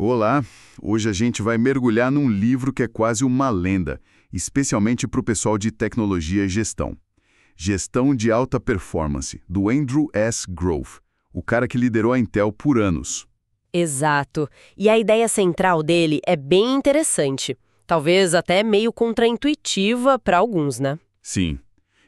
Olá! Hoje a gente vai mergulhar num livro que é quase uma lenda, especialmente para o pessoal de tecnologia e gestão. Gestão de Alta Performance, do Andrew S. Grove, o cara que liderou a Intel por anos. Exato. E a ideia central dele é bem interessante. Talvez até meio contraintuitiva para alguns, né? Sim,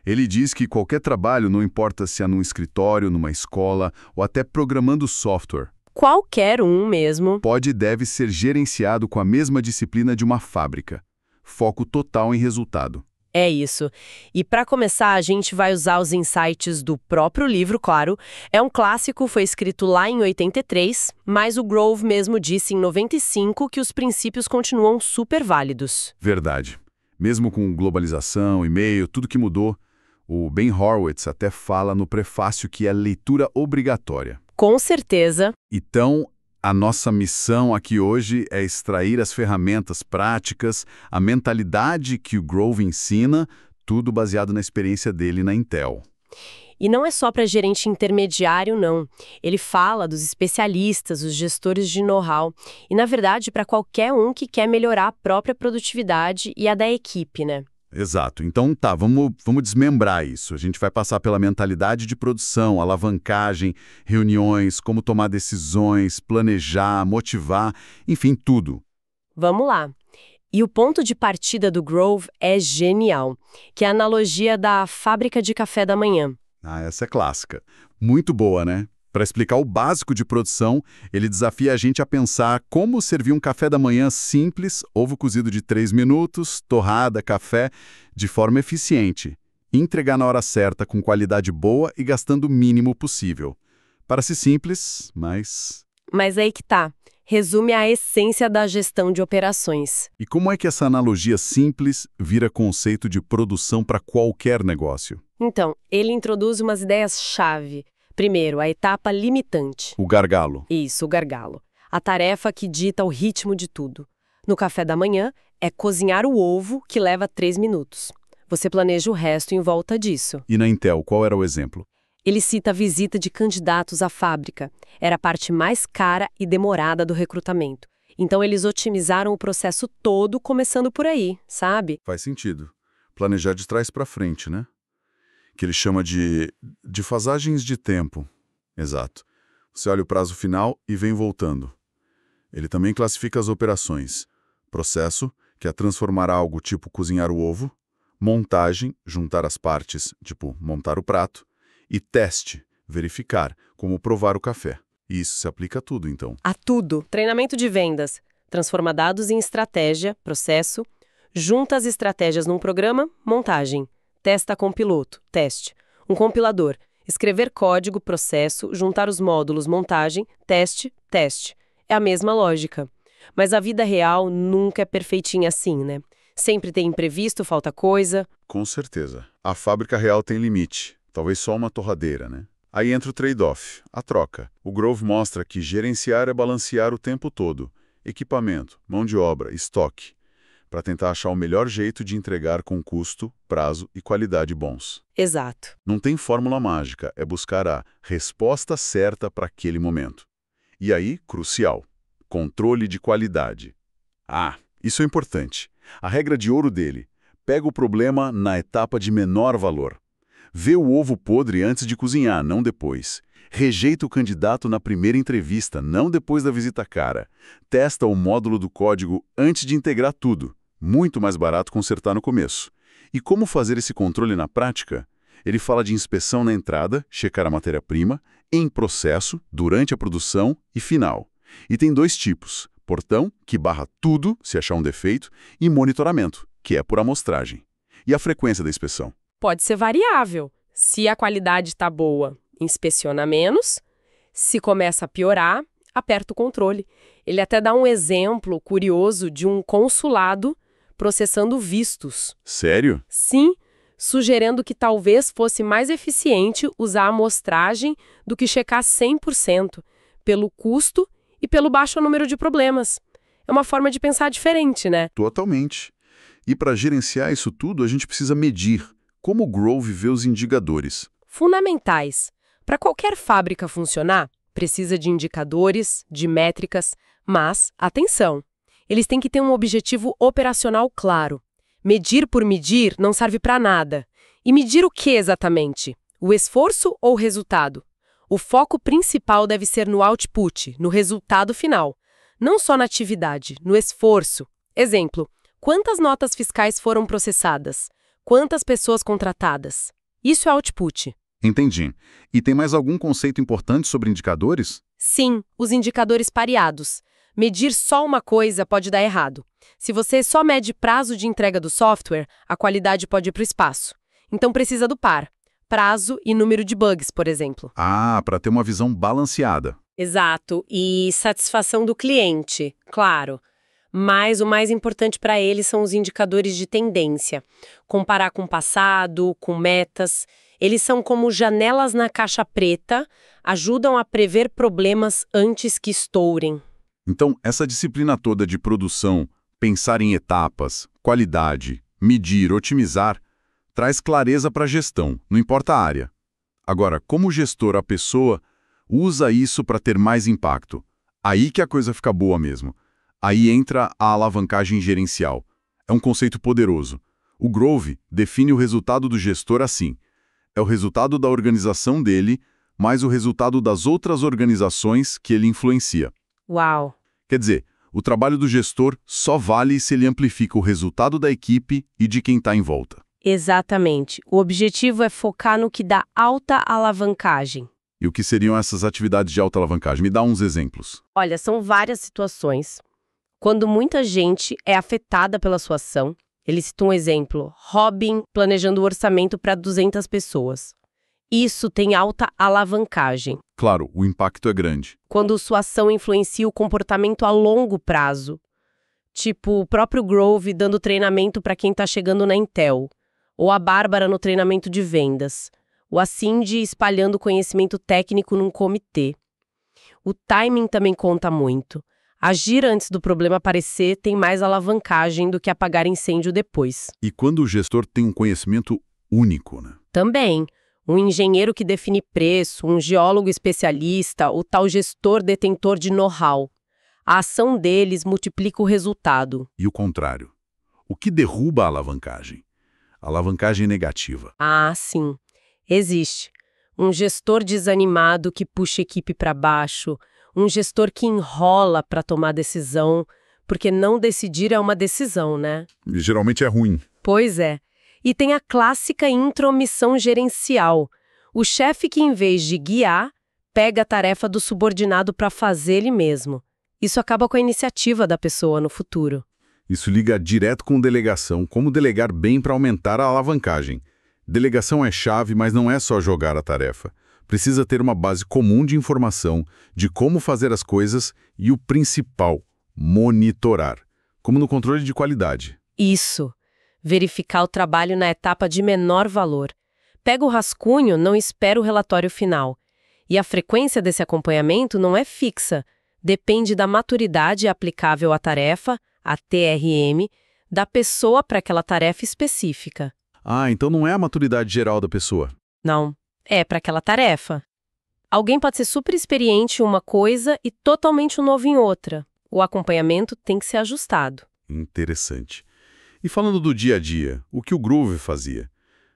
ele diz que qualquer trabalho, não importa se é num escritório, numa escola ou até programando software, Qualquer um mesmo. pode e deve ser gerenciado com a mesma disciplina de uma fábrica. Foco total em resultado. É isso. E para começar, a gente vai usar os insights do próprio livro, claro. É um clássico, foi escrito lá em 83, mas o Grove mesmo disse em 95 que os princípios continuam super válidos. Verdade. Mesmo com globalização, e-mail, tudo que mudou, o Ben Horowitz até fala no prefácio que é leitura obrigatória. Com certeza. Então, a nossa missão aqui hoje é extrair as ferramentas práticas, a mentalidade que o Grove ensina, tudo baseado na experiência dele na Intel. E não é só para gerente intermediário, não. Ele fala dos especialistas, os gestores de know-how. E, na verdade, para qualquer um que quer melhorar a própria produtividade e a da equipe, né? Exato. Então tá, vamos desmembrar isso. A gente vai passar pela mentalidade de produção, alavancagem, reuniões, como tomar decisões, planejar, motivar, enfim, tudo. Vamos lá. E o ponto de partida do Grove é genial, que é a analogia da fábrica de café da manhã. Ah, essa é clássica. Muito boa, né? Para explicar o básico de produção, ele desafia a gente a pensar como servir um café da manhã simples, ovo cozido de 3 minutos, torrada, café, de forma eficiente. Entregar na hora certa, com qualidade boa e gastando o mínimo possível. Parece simples, mas... Mas aí que tá. Resume a essência da gestão de operações. E como é que essa analogia simples vira conceito de produção para qualquer negócio? Então, ele introduz umas ideias-chave. Primeiro, a etapa limitante. O gargalo. Isso, o gargalo. A tarefa que dita o ritmo de tudo. No café da manhã, é cozinhar o ovo, que leva 3 minutos. Você planeja o resto em volta disso. E na Intel, qual era o exemplo? Ele cita a visita de candidatos à fábrica. Era a parte mais cara e demorada do recrutamento. Então, eles otimizaram o processo todo, começando por aí, sabe? Faz sentido. Planejar de trás para frente, né? Que ele chama de fasagens de tempo. Exato. Você olha o prazo final e vem voltando. Ele também classifica as operações. Processo, que é transformar algo tipo cozinhar o ovo. Montagem, juntar as partes, tipo montar o prato. E teste, verificar, como provar o café. E isso se aplica a tudo, então. A tudo. Treinamento de vendas. Transforma dados em estratégia, processo. Junta as estratégias num programa, montagem. Testa com piloto, teste. Um compilador. Escrever código, processo. Juntar os módulos, montagem. Teste, teste. É a mesma lógica. Mas a vida real nunca é perfeitinha assim, né? Sempre tem imprevisto, falta coisa. Com certeza. A fábrica real tem limite. Talvez só uma torradeira, né? Aí entra o trade-off, a troca. O Grove mostra que gerenciar é balancear o tempo todo. Equipamento, mão de obra, estoque. Para tentar achar o melhor jeito de entregar com custo, prazo e qualidade bons. Exato. Não tem fórmula mágica, é buscar a resposta certa para aquele momento. E aí, crucial, controle de qualidade. Ah, isso é importante. A regra de ouro dele, pega o problema na etapa de menor valor. Vê o ovo podre antes de cozinhar, não depois. Rejeita o candidato na primeira entrevista, não depois da visita cara. Testa o módulo do código antes de integrar tudo. Muito mais barato consertar no começo. E como fazer esse controle na prática? Ele fala de inspeção na entrada, checar a matéria-prima, em processo, durante a produção e final. E tem 2 tipos: portão, que barra tudo se achar um defeito, e monitoramento, que é por amostragem. E a frequência da inspeção? Pode ser variável. Se a qualidade está boa, inspeciona menos. Se começa a piorar, aperta o controle. Ele até dá um exemplo curioso de um consulado processando vistos. Sério? Sim, sugerindo que talvez fosse mais eficiente usar a amostragem do que checar 100%, pelo custo e pelo baixo número de problemas. É uma forma de pensar diferente, né? Totalmente. E para gerenciar isso tudo, a gente precisa medir. Como o Grove vê os indicadores? Fundamentais. Para qualquer fábrica funcionar, precisa de indicadores, de métricas, mas, atenção, eles têm que ter um objetivo operacional claro. Medir por medir não serve para nada. E medir o que exatamente? O esforço ou o resultado? O foco principal deve ser no output, no resultado final. Não só na atividade, no esforço. Exemplo, quantas notas fiscais foram processadas? Quantas pessoas contratadas? Isso é output. Entendi. E tem mais algum conceito importante sobre indicadores? Sim, os indicadores pareados. Medir só uma coisa pode dar errado. Se você só mede prazo de entrega do software, a qualidade pode ir para o espaço. Então precisa do par. Prazo e número de bugs, por exemplo. Ah, para ter uma visão balanceada. Exato. E satisfação do cliente, claro. Mas o mais importante para eles são os indicadores de tendência. Comparar com o passado, com metas. Eles são como janelas na caixa preta, ajudam a prever problemas antes que estourem. Então, essa disciplina toda de produção, pensar em etapas, qualidade, medir, otimizar, traz clareza para a gestão, não importa a área. Agora, como gestor, a pessoa usa isso para ter mais impacto. Aí que a coisa fica boa mesmo. Aí entra a alavancagem gerencial. É um conceito poderoso. O Grove define o resultado do gestor assim. É o resultado da organização dele, mais o resultado das outras organizações que ele influencia. Uau! Quer dizer, o trabalho do gestor só vale se ele amplifica o resultado da equipe e de quem está em volta. Exatamente. O objetivo é focar no que dá alta alavancagem. E o que seriam essas atividades de alta alavancagem? Me dá uns exemplos. Olha, são várias situações. Quando muita gente é afetada pela sua ação, ele cita um exemplo, Robin planejando o orçamento para 200 pessoas. Isso tem alta alavancagem. Claro, o impacto é grande. Quando sua ação influencia o comportamento a longo prazo. Tipo, o próprio Grove dando treinamento para quem está chegando na Intel. Ou a Bárbara no treinamento de vendas. Ou a Cindy espalhando conhecimento técnico num comitê. O timing também conta muito. Agir antes do problema aparecer tem mais alavancagem do que apagar incêndio depois. E quando o gestor tem um conhecimento único, né? Também. Um engenheiro que define preço, um geólogo especialista, o tal gestor detentor de know-how. A ação deles multiplica o resultado. E o contrário. O que derruba a alavancagem? A alavancagem negativa. Ah, sim. Existe. Um gestor desanimado que puxa a equipe para baixo, um gestor que enrola para tomar decisão, porque não decidir é uma decisão, né? E geralmente é ruim. Pois é. E tem a clássica intromissão gerencial. O chefe que, em vez de guiar, pega a tarefa do subordinado para fazer ele mesmo. Isso acaba com a iniciativa da pessoa no futuro. Isso liga direto com delegação, como delegar bem para aumentar a alavancagem. Delegação é chave, mas não é só jogar a tarefa. Precisa ter uma base comum de informação, de como fazer as coisas e o principal, monitorar, como no controle de qualidade. Isso. Verificar o trabalho na etapa de menor valor. Pega o rascunho, não espera o relatório final. E a frequência desse acompanhamento não é fixa. Depende da maturidade aplicável à tarefa, a TRM, da pessoa para aquela tarefa específica. Ah, então não é a maturidade geral da pessoa. Não, é para aquela tarefa. Alguém pode ser super experiente em uma coisa e totalmente novo em outra. O acompanhamento tem que ser ajustado. Interessante. E falando do dia a dia, o que o Grove fazia?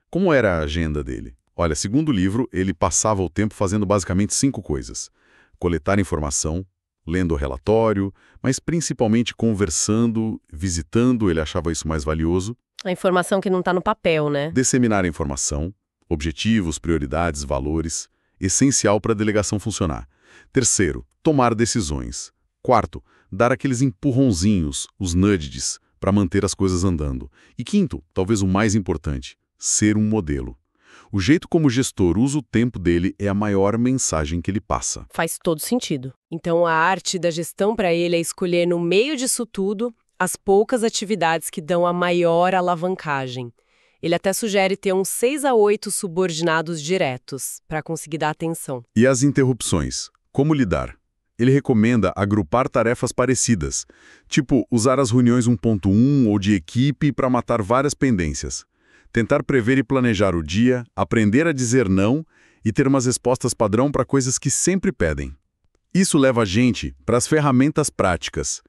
Como era a agenda dele? Olha, segundo o livro, ele passava o tempo fazendo basicamente 5 coisas. Coletar informação, lendo o relatório, mas principalmente conversando, visitando, ele achava isso mais valioso. A informação que não está no papel, né? Disseminar a informação, objetivos, prioridades, valores, essencial para a delegação funcionar. Terceiro, tomar decisões. Quarto, dar aqueles empurrãozinhos, os nudges, para manter as coisas andando. E quinto, talvez o mais importante, ser um modelo. O jeito como o gestor usa o tempo dele é a maior mensagem que ele passa. Faz todo sentido. Então a arte da gestão para ele é escolher no meio disso tudo as poucas atividades que dão a maior alavancagem. Ele até sugere ter uns 6 a 8 subordinados diretos para conseguir dar atenção. E as interrupções? Como lidar? Ele recomenda agrupar tarefas parecidas, tipo usar as reuniões 1.1 ou de equipe para matar várias pendências. Tentar prever e planejar o dia, aprender a dizer não e ter umas respostas padrão para coisas que sempre pedem. Isso leva a gente para as ferramentas práticas.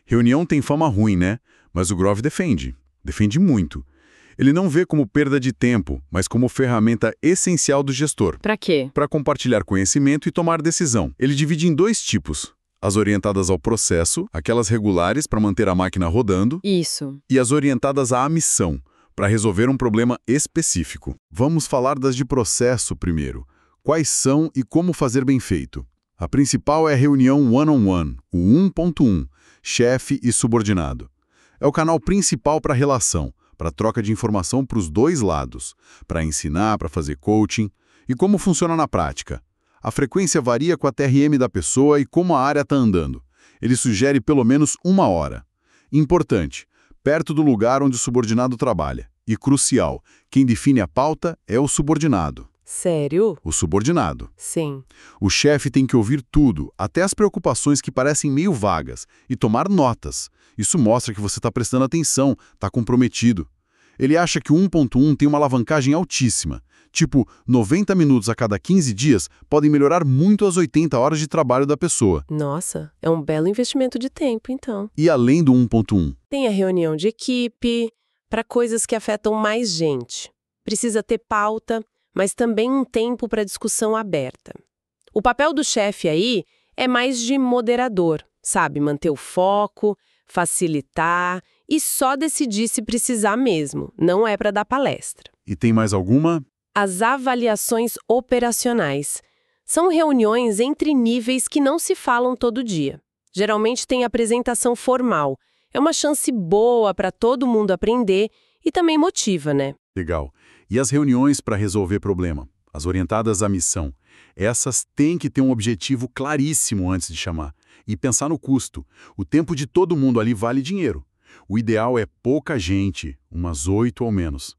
Reunião tem fama ruim, né? Mas o Grove defende. Defende muito. Ele não vê como perda de tempo, mas como ferramenta essencial do gestor. Para quê? Para compartilhar conhecimento e tomar decisão. Ele divide em dois tipos. As orientadas ao processo, aquelas regulares para manter a máquina rodando, Isso. e as orientadas à missão, para resolver um problema específico. Vamos falar das de processo primeiro. Quais são e como fazer bem feito? A principal é a reunião one-on-one, o 1.1, chefe e subordinado. É o canal principal para a relação, para troca de informação para os dois lados, para ensinar, para fazer coaching. E como funciona na prática? A frequência varia com a TRM da pessoa e como a área está andando. Ele sugere pelo menos 1 hora. Importante, perto do lugar onde o subordinado trabalha. E crucial, quem define a pauta é o subordinado. Sério? O subordinado. Sim. O chefe tem que ouvir tudo, até as preocupações que parecem meio vagas, e tomar notas. Isso mostra que você está prestando atenção, está comprometido. Ele acha que o 1.1 tem uma alavancagem altíssima. Tipo, 90 minutos a cada 15 dias podem melhorar muito as 80 horas de trabalho da pessoa. Nossa, é um belo investimento de tempo, então. E além do 1.1? Tem a reunião de equipe, para coisas que afetam mais gente. Precisa ter pauta, mas também um tempo para discussão aberta. O papel do chefe aí é mais de moderador, sabe? Manter o foco, facilitar e só decidir se precisar mesmo. Não é para dar palestra. E tem mais alguma? As avaliações operacionais. São reuniões entre níveis que não se falam todo dia. Geralmente tem apresentação formal. É uma chance boa para todo mundo aprender e também motiva, né? Legal. E as reuniões para resolver problema? As orientadas à missão. Essas têm que ter um objetivo claríssimo antes de chamar. E pensar no custo. O tempo de todo mundo ali vale dinheiro. O ideal é pouca gente, umas 8 ou menos.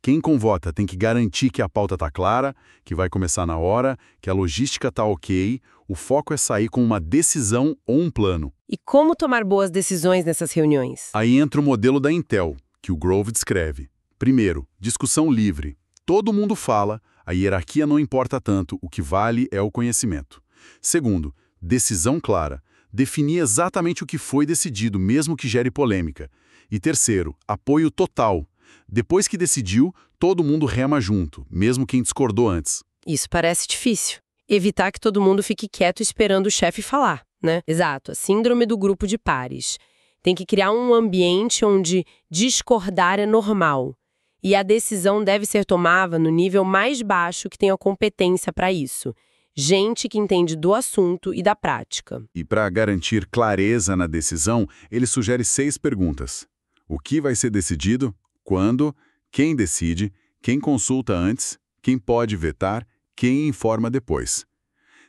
Quem convota tem que garantir que a pauta está clara, que vai começar na hora, que a logística está ok, o foco é sair com uma decisão ou um plano. E como tomar boas decisões nessas reuniões? Aí entra o modelo da Intel, que o Grove descreve. Primeiro, discussão livre. Todo mundo fala, a hierarquia não importa tanto, o que vale é o conhecimento. Segundo, decisão clara. Definir exatamente o que foi decidido, mesmo que gere polêmica. E terceiro, apoio total. Depois que decidiu, todo mundo rema junto, mesmo quem discordou antes. Isso parece difícil. Evitar que todo mundo fique quieto esperando o chefe falar, né? Exato, a síndrome do grupo de pares. Tem que criar um ambiente onde discordar é normal. E a decisão deve ser tomada no nível mais baixo que tenha competência para isso. Gente que entende do assunto e da prática. E para garantir clareza na decisão, ele sugere 6 perguntas. O que vai ser decidido? Quando? Quem decide? Quem consulta antes? Quem pode vetar? Quem informa depois?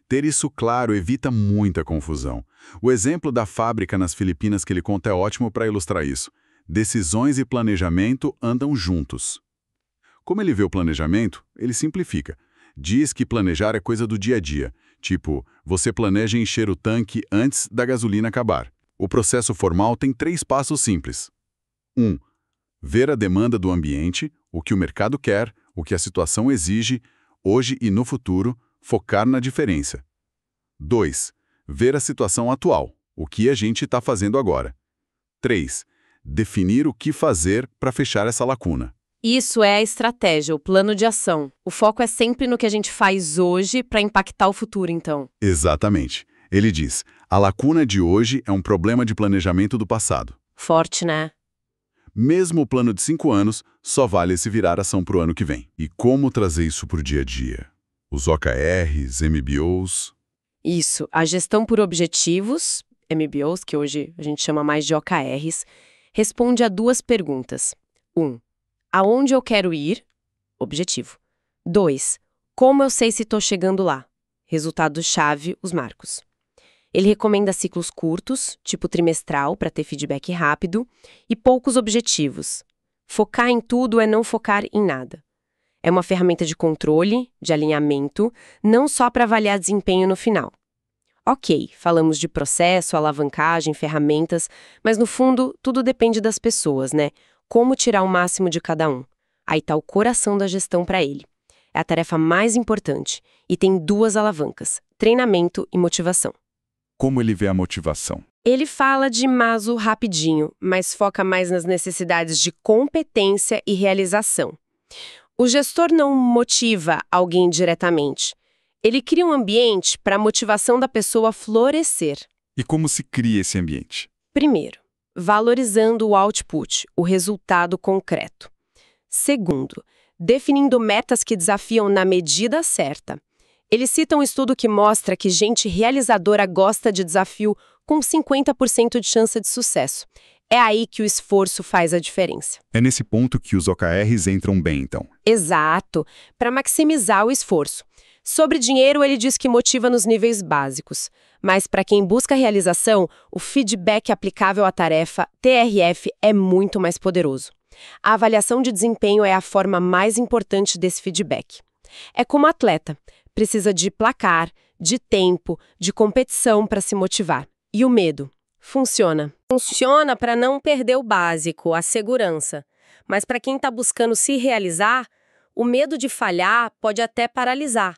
Ter isso claro evita muita confusão. O exemplo da fábrica nas Filipinas que ele conta é ótimo para ilustrar isso. Decisões e planejamento andam juntos. Como ele vê o planejamento, ele simplifica. Diz que planejar é coisa do dia a dia. Tipo, você planeja encher o tanque antes da gasolina acabar. O processo formal tem 3 passos simples. 1. Ver a demanda do ambiente, o que o mercado quer, o que a situação exige, hoje e no futuro, focar na diferença. 2. Ver a situação atual, o que a gente está fazendo agora. 3. Definir o que fazer para fechar essa lacuna. Isso é a estratégia, o plano de ação. O foco é sempre no que a gente faz hoje para impactar o futuro, então. Exatamente. Ele diz, a lacuna de hoje é um problema de planejamento do passado. Forte, né? Mesmo o plano de 5 anos só vale se virar ação para o ano que vem. E como trazer isso para o dia a dia? Os OKRs, MBOs... Isso, a gestão por objetivos, MBOs, que hoje a gente chama mais de OKRs, responde a 2 perguntas. 1. Aonde eu quero ir? Objetivo. 2. Como eu sei se estou chegando lá? Resultado-chave, os marcos. Ele recomenda ciclos curtos, tipo trimestral, para ter feedback rápido, e poucos objetivos. Focar em tudo é não focar em nada. É uma ferramenta de controle, de alinhamento, não só para avaliar desempenho no final. Ok, falamos de processo, alavancagem, ferramentas, mas no fundo tudo depende das pessoas, né? Como tirar o máximo de cada um? Aí está o coração da gestão para ele. É a tarefa mais importante e tem 2 alavancas, treinamento e motivação. Como ele vê a motivação? Ele fala de Maslow rapidinho, mas foca mais nas necessidades de competência e realização. O gestor não motiva alguém diretamente. Ele cria um ambiente para a motivação da pessoa florescer. E como se cria esse ambiente? Primeiro, valorizando o output, o resultado concreto. Segundo, definindo metas que desafiam na medida certa. Ele cita um estudo que mostra que gente realizadora gosta de desafio com 50% de chance de sucesso. É aí que o esforço faz a diferença. É nesse ponto que os OKRs entram bem, então. Exato, para maximizar o esforço. Sobre dinheiro, ele diz que motiva nos níveis básicos. Mas para quem busca realização, o feedback aplicável à tarefa, TRF, é muito mais poderoso. A avaliação de desempenho é a forma mais importante desse feedback. É como atleta, precisa de placar, de tempo, de competição para se motivar. E o medo? Funciona. Funciona para não perder o básico, a segurança. Mas para quem está buscando se realizar, o medo de falhar pode até paralisar.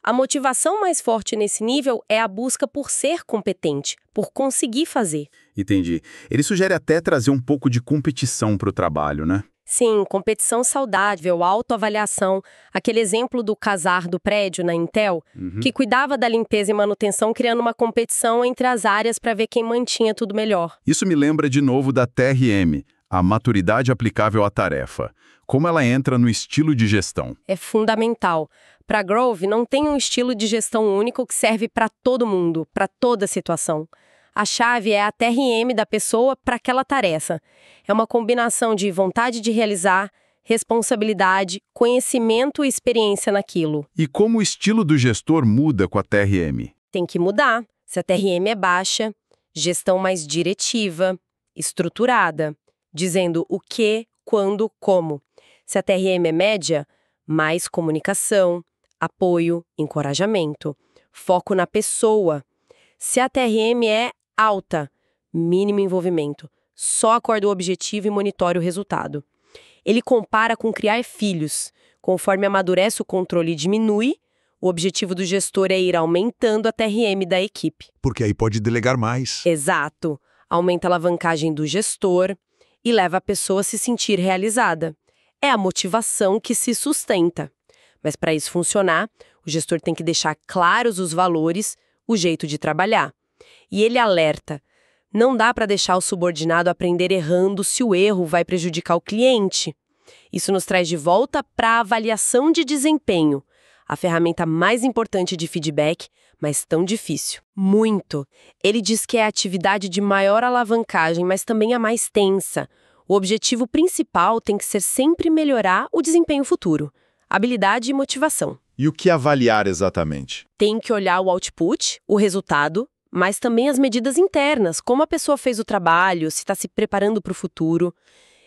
A motivação mais forte nesse nível é a busca por ser competente, por conseguir fazer. Entendi. Ele sugere até trazer um pouco de competição para o trabalho, né? Sim, competição saudável, autoavaliação. Aquele exemplo do casar do prédio na Intel, que cuidava da limpeza e manutenção, criando uma competição entre as áreas para ver quem mantinha tudo melhor. Isso me lembra de novo da TRM, a maturidade aplicável à tarefa. Como ela entra no estilo de gestão. É fundamental. Para Grove, não tem um estilo de gestão único que serve para todo mundo, para toda situação. A chave é a TRM da pessoa para aquela tarefa. É uma combinação de vontade de realizar, responsabilidade, conhecimento e experiência naquilo. E como o estilo do gestor muda com a TRM? Tem que mudar. Se a TRM é baixa, gestão mais diretiva, estruturada, dizendo o que, quando, como. Se a TRM é média, mais comunicação, apoio, encorajamento, foco na pessoa. Se a TRM é alta, mínimo envolvimento, só acorda o objetivo e monitora o resultado. Ele compara com criar filhos. Conforme amadurece o controle e diminui, o objetivo do gestor é ir aumentando a TRM da equipe. Porque aí pode delegar mais. Exato. Aumenta a alavancagem do gestor e leva a pessoa a se sentir realizada. É a motivação que se sustenta. Mas para isso funcionar, o gestor tem que deixar claros os valores, o jeito de trabalhar. E ele alerta: não dá para deixar o subordinado aprender errando se o erro vai prejudicar o cliente. Isso nos traz de volta para a avaliação de desempenho, a ferramenta mais importante de feedback, mas tão difícil. Muito. Ele diz que é a atividade de maior alavancagem, mas também a mais tensa. O objetivo principal tem que ser sempre melhorar o desempenho futuro, habilidade e motivação. E o que avaliar exatamente? Tem que olhar o output, o resultado, mas também as medidas internas, como a pessoa fez o trabalho, se está se preparando para o futuro,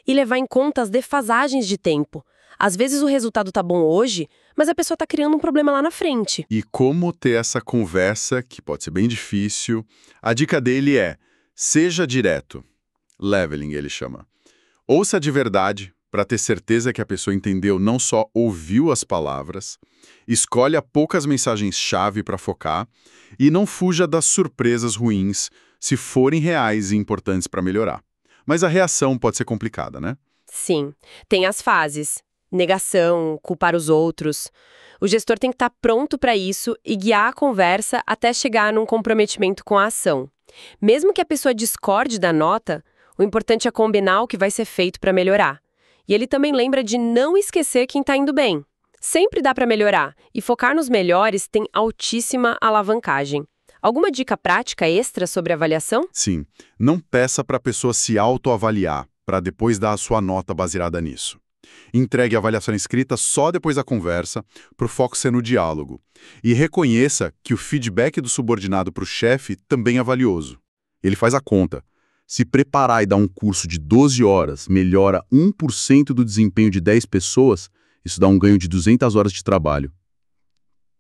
e levar em conta as defasagens de tempo. Às vezes o resultado está bom hoje, mas a pessoa está criando um problema lá na frente. E como ter essa conversa, que pode ser bem difícil. A dica dele é: seja direto. Leveling, ele chama. Ouça de verdade, para ter certeza que a pessoa entendeu, não só ouviu as palavras. Escolha poucas mensagens-chave para focar e não fuja das surpresas ruins, se forem reais e importantes para melhorar. Mas a reação pode ser complicada, né? Sim, tem as fases. Negação, culpar os outros. O gestor tem que estar pronto para isso e guiar a conversa até chegar num comprometimento com a ação. Mesmo que a pessoa discorde da nota, o importante é combinar o que vai ser feito para melhorar. E ele também lembra de não esquecer quem está indo bem. Sempre dá para melhorar, e focar nos melhores tem altíssima alavancagem. Alguma dica prática extra sobre avaliação? Sim, não peça para a pessoa se autoavaliar, para depois dar a sua nota baseada nisso. Entregue a avaliação escrita só depois da conversa, para o foco ser no diálogo. E reconheça que o feedback do subordinado para o chefe também é valioso. Ele faz a conta. Se preparar e dar um curso de 12 horas melhora 1% do desempenho de 10 pessoas, isso dá um ganho de 200 horas de trabalho.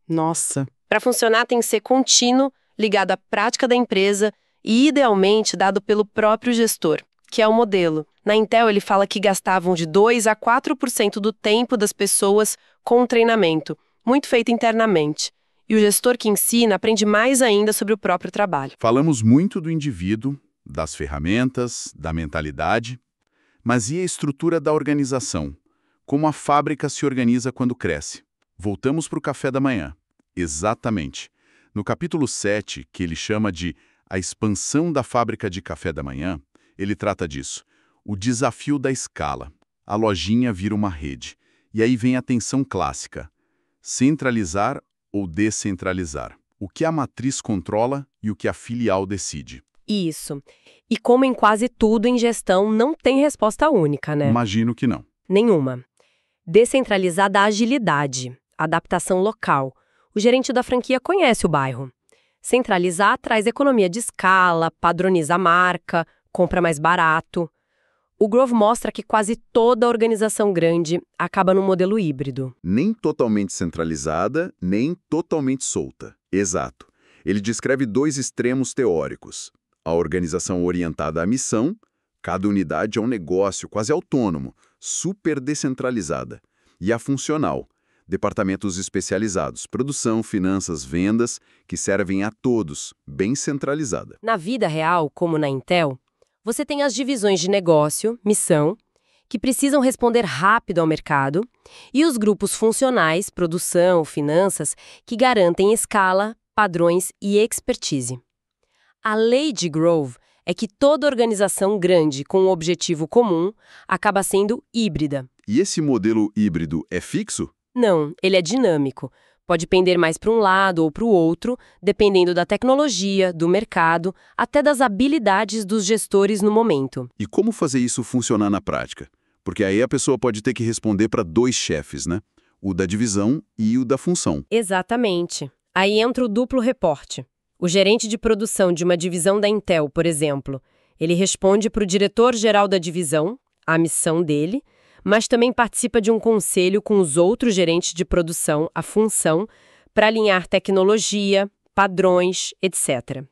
Nossa! Para funcionar tem que ser contínuo, ligado à prática da empresa e, idealmente, dado pelo próprio gestor, que é o modelo. Na Intel, ele fala que gastavam de 2 a 4% do tempo das pessoas com treinamento, muito feito internamente. E o gestor que ensina aprende mais ainda sobre o próprio trabalho. Falamos muito do indivíduo, das ferramentas, da mentalidade, mas e a estrutura da organização? Como a fábrica se organiza quando cresce? Voltamos para o café da manhã. Exatamente. No capítulo 7, que ele chama de A Expansão da Fábrica de Café da Manhã, ele trata disso. O desafio da escala. A lojinha vira uma rede. E aí vem a tensão clássica. Centralizar ou descentralizar. O que a matriz controla e o que a filial decide. Isso. E como em quase tudo em gestão, não tem resposta única, né? Imagino que não. Nenhuma. Descentralizar dá agilidade, adaptação local. O gerente da franquia conhece o bairro. Centralizar traz economia de escala, padroniza a marca, compra mais barato. O Grove mostra que quase toda organização grande acaba num modelo híbrido. Nem totalmente centralizada, nem totalmente solta. Exato. Ele descreve dois extremos teóricos. A organização orientada à missão, cada unidade é um negócio quase autônomo, super descentralizada. E a funcional, departamentos especializados, produção, finanças, vendas, que servem a todos, bem centralizada. Na vida real, como na Intel, você tem as divisões de negócio, missão, que precisam responder rápido ao mercado, e os grupos funcionais, produção, finanças, que garantem escala, padrões e expertise. A lei de Grove é que toda organização grande com um objetivo comum acaba sendo híbrida. E esse modelo híbrido é fixo? Não, ele é dinâmico. Pode pender mais para um lado ou para o outro, dependendo da tecnologia, do mercado, até das habilidades dos gestores no momento. E como fazer isso funcionar na prática? Porque aí a pessoa pode ter que responder para dois chefes, né? O da divisão e o da função. Exatamente. Aí entra o duplo reporte. O gerente de produção de uma divisão da Intel, por exemplo, ele responde para o diretor-geral da divisão, a missão dele, mas também participa de um conselho com os outros gerentes de produção, a função, para alinhar tecnologia, padrões, etc.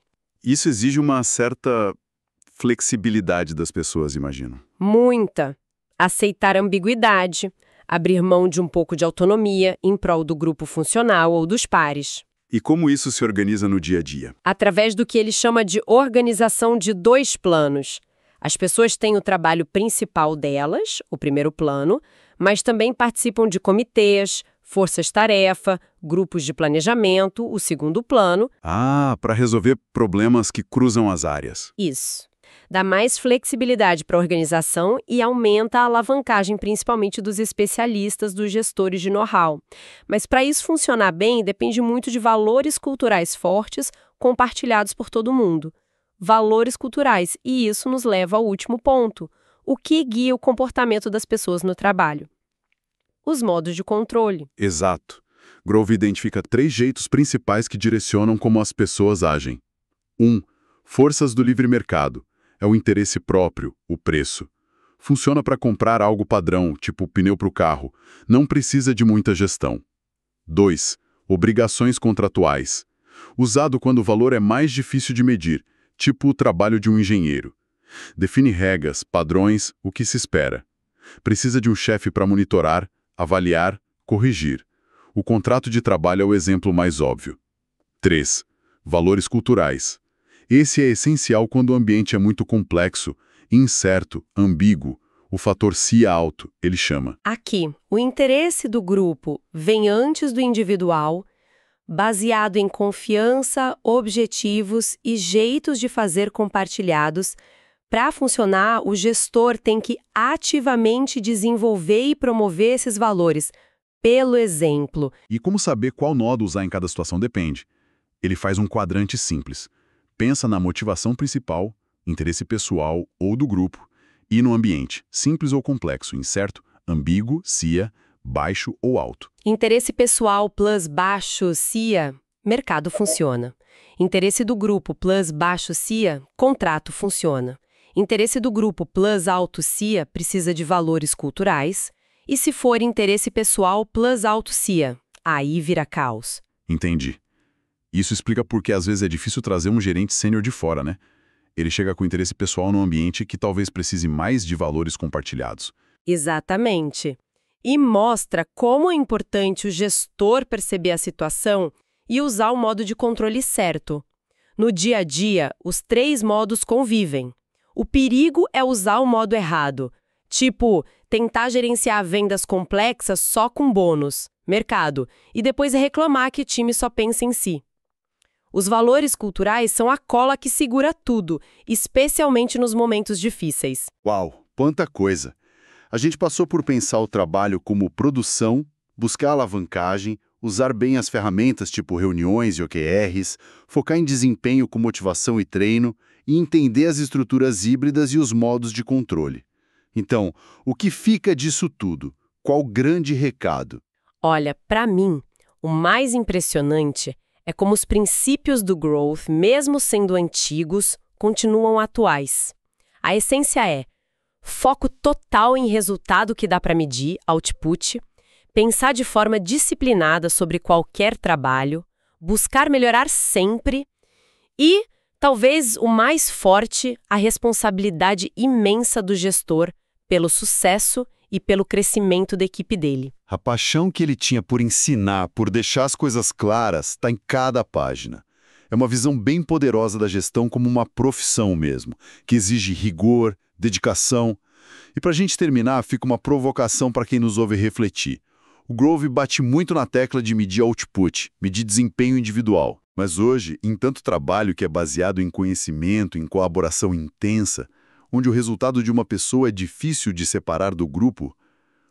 Isso exige uma certa flexibilidade das pessoas, imagino. Muita. Aceitar ambiguidade, abrir mão de um pouco de autonomia em prol do grupo funcional ou dos pares. E como isso se organiza no dia a dia? Através do que ele chama de organização de dois planos. As pessoas têm o trabalho principal delas, o primeiro plano, mas também participam de comitês, forças-tarefa, grupos de planejamento, o segundo plano. Ah, para resolver problemas que cruzam as áreas. Isso. Dá mais flexibilidade para a organização e aumenta a alavancagem, principalmente dos especialistas, dos gestores de know-how. Mas para isso funcionar bem, depende muito de valores culturais fortes, compartilhados por todo mundo. Valores culturais, e isso nos leva ao último ponto, o que guia o comportamento das pessoas no trabalho. Os modos de controle. Exato. Grove identifica 3 jeitos principais que direcionam como as pessoas agem. 1. Forças do livre mercado. É o interesse próprio, o preço. Funciona para comprar algo padrão, tipo pneu para o carro. Não precisa de muita gestão. 2. Obrigações contratuais. Usado quando o valor é mais difícil de medir, tipo o trabalho de um engenheiro. Define regras, padrões, o que se espera. Precisa de um chefe para monitorar, avaliar, corrigir. O contrato de trabalho é o exemplo mais óbvio. 3. Valores culturais. Esse é essencial quando o ambiente é muito complexo, incerto, ambíguo. O fator si alto, ele chama. Aqui, o interesse do grupo vem antes do individual, baseado em confiança, objetivos e jeitos de fazer compartilhados. Para funcionar, o gestor tem que ativamente desenvolver e promover esses valores, pelo exemplo. E como saber qual nodo usar em cada situação depende. Ele faz um quadrante simples. Pensa na motivação principal, interesse pessoal ou do grupo, e no ambiente, simples ou complexo, incerto, ambíguo, CIA, baixo ou alto. Interesse pessoal plus baixo CIA, mercado funciona. Interesse do grupo plus baixo CIA, contrato funciona. Interesse do grupo plus alto CIA precisa de valores culturais. E se for interesse pessoal plus alto CIA, aí vira caos. Entendi. Isso explica por que às vezes é difícil trazer um gerente sênior de fora, né? Ele chega com interesse pessoal num ambiente que talvez precise mais de valores compartilhados. Exatamente. E mostra como é importante o gestor perceber a situação e usar o modo de controle certo. No dia a dia, os 3 modos convivem. O perigo é usar o modo errado, tipo, tentar gerenciar vendas complexas só com bônus, mercado, e depois reclamar que o time só pensa em si. Os valores culturais são a cola que segura tudo, especialmente nos momentos difíceis. Uau, quanta coisa! A gente passou por pensar o trabalho como produção, buscar alavancagem, usar bem as ferramentas tipo reuniões e OKRs, focar em desempenho com motivação e treino e entender as estruturas híbridas e os modos de controle. Então, o que fica disso tudo? Qual o grande recado? Olha, para mim, o mais impressionante é como os princípios do growth, mesmo sendo antigos, continuam atuais. A essência é foco total em resultado que dá para medir, output, pensar de forma disciplinada sobre qualquer trabalho, buscar melhorar sempre e, talvez o mais forte, a responsabilidade imensa do gestor pelo sucesso e pelo crescimento da equipe dele. A paixão que ele tinha por ensinar, por deixar as coisas claras, está em cada página. É uma visão bem poderosa da gestão como uma profissão mesmo, que exige rigor, dedicação. E para a gente terminar, fica uma provocação para quem nos ouve refletir. O Grove bate muito na tecla de medir output, medir desempenho individual. Mas hoje, em tanto trabalho que é baseado em conhecimento, em colaboração intensa, onde o resultado de uma pessoa é difícil de separar do grupo,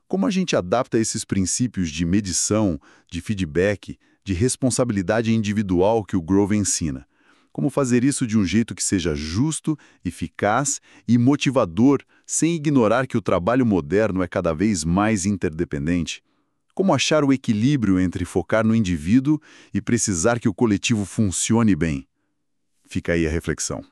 como a gente adapta esses princípios de medição, de feedback, de responsabilidade individual que o Grove ensina? Como fazer isso de um jeito que seja justo, eficaz e motivador, sem ignorar que o trabalho moderno é cada vez mais interdependente? Como achar o equilíbrio entre focar no indivíduo e precisar que o coletivo funcione bem? Fica aí a reflexão.